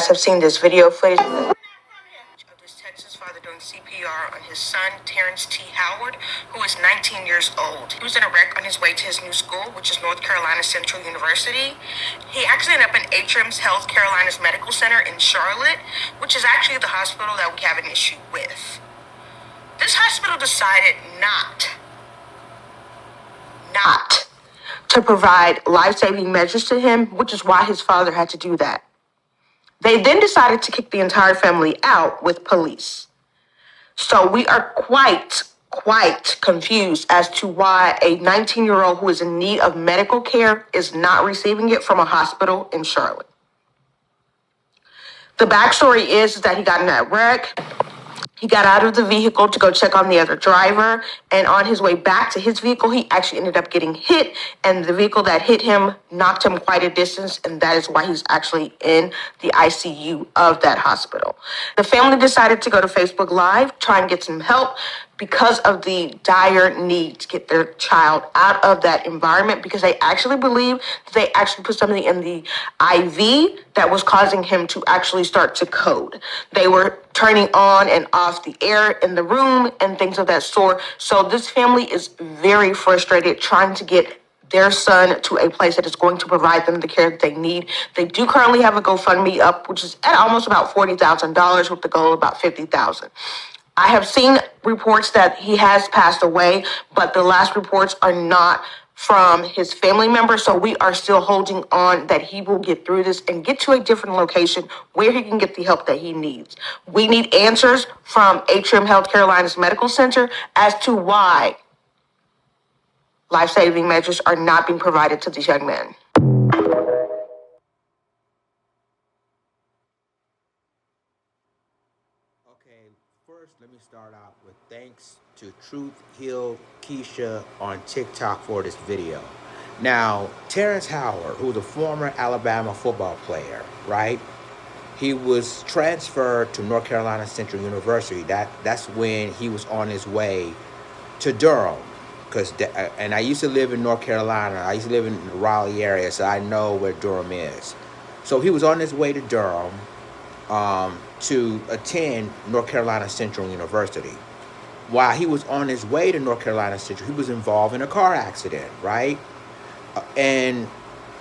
guys have seen this video footage of this Texas father doing CPR on his son, Terrence T. Howard, who is 19 years old. He was in a wreck on his way to his new school, which is North Carolina Central University. He actually ended up in Atrium's Health Carolina's Medical Center in Charlotte, which is actually the hospital that we have an issue with. This hospital decided not to provide life-saving measures to him, which is why his father had to do that. They then decided to kick the entire family out with police. So we are quite confused as to why a 19-year-old who is in need of medical care is not receiving it from a hospital in Charlotte. The backstory is that he got in that wreck. He got out of the vehicle to go check on the other driver, and on his way back to his vehicle, he actually ended up getting hit, and the vehicle that hit him knocked him quite a distance, and that is why he's actually in the ICU of that hospital. The family decided to go to Facebook Live, try and get some help because of the dire need to get their child out of that environment, because they actually believe that they actually put something in the IV that was causing him to actually start to code. They were turning on and off the air in the room and things of that sort. So this family is very frustrated trying to get their son to a place that is going to provide them the care that they need. They do currently have a GoFundMe up, which is at almost about $40,000 with the goal of about $50,000. I have seen reports that he has passed away, but the last reports are not from his family members. So we are still holding on that he will get through this and get to a different location where he can get the help that he needs. We need answers from Atrium Health Carolina's Medical Center as to why life-saving measures are not being provided to this young man. Okay, first let me start out with thanks to Truth Hill Keisha on TikTok for this video. Now, Terrence Howard, who's a former Alabama football player, right? He was transferred to North Carolina Central University. That's when he was on his way to Durham. And I used to live in North Carolina. I used to live in the Raleigh area, so I know where Durham is. So he was on his way to Durham to attend North Carolina Central University. While he was on his way to North Carolina Central, he was involved in a car accident, right? And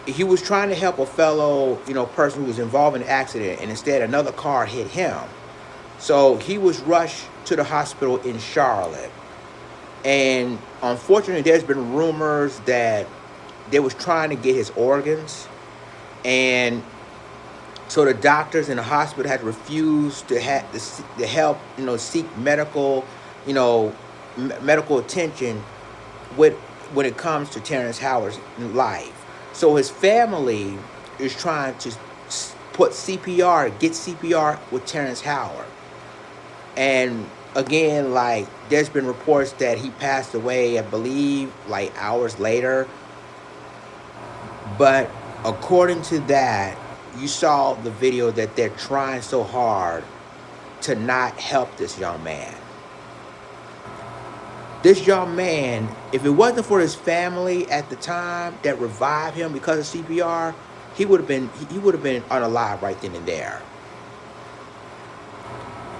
he was trying to help a fellow, person who was involved in the accident, and instead another car hit him. So he was rushed to the hospital in Charlotte. And unfortunately, there's been rumors that they was trying to get his organs. And so the doctors in the hospital had refused to help, seek medical, medical attention when it comes to Terrence Howard's life. So his family is trying to get CPR with Terrence Howard. And again, there's been reports that he passed away, I believe, hours later. But according to that, you saw the video that they're trying so hard to not help this young man. This young man, if it wasn't for his family at the time that revived him because of CPR, he would have been unalive right then and there.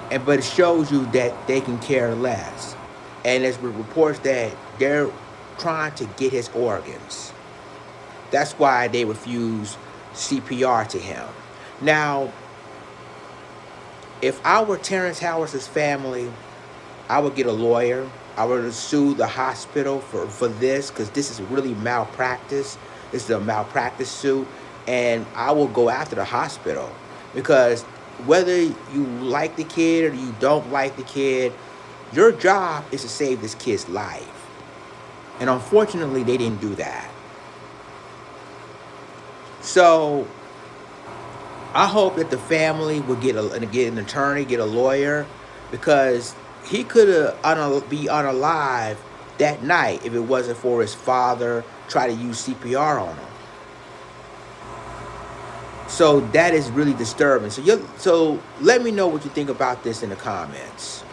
But it shows you that they can care less. And there's reports that they're trying to get his organs. That's why they refuse CPR to him. Now, if I were Terrence Howard's family, I would get a lawyer. I would sue the hospital for this, because this is really malpractice. This is a malpractice suit. And I will go after the hospital, because whether you like the kid or you don't like the kid, your job is to save this kid's life. And unfortunately, they didn't do that. So I hope that the family will get an attorney, get a lawyer, because he could be unalive that night if it wasn't for his father try to use CPR on him. So that is really disturbing. So let me know what you think about this in the comments.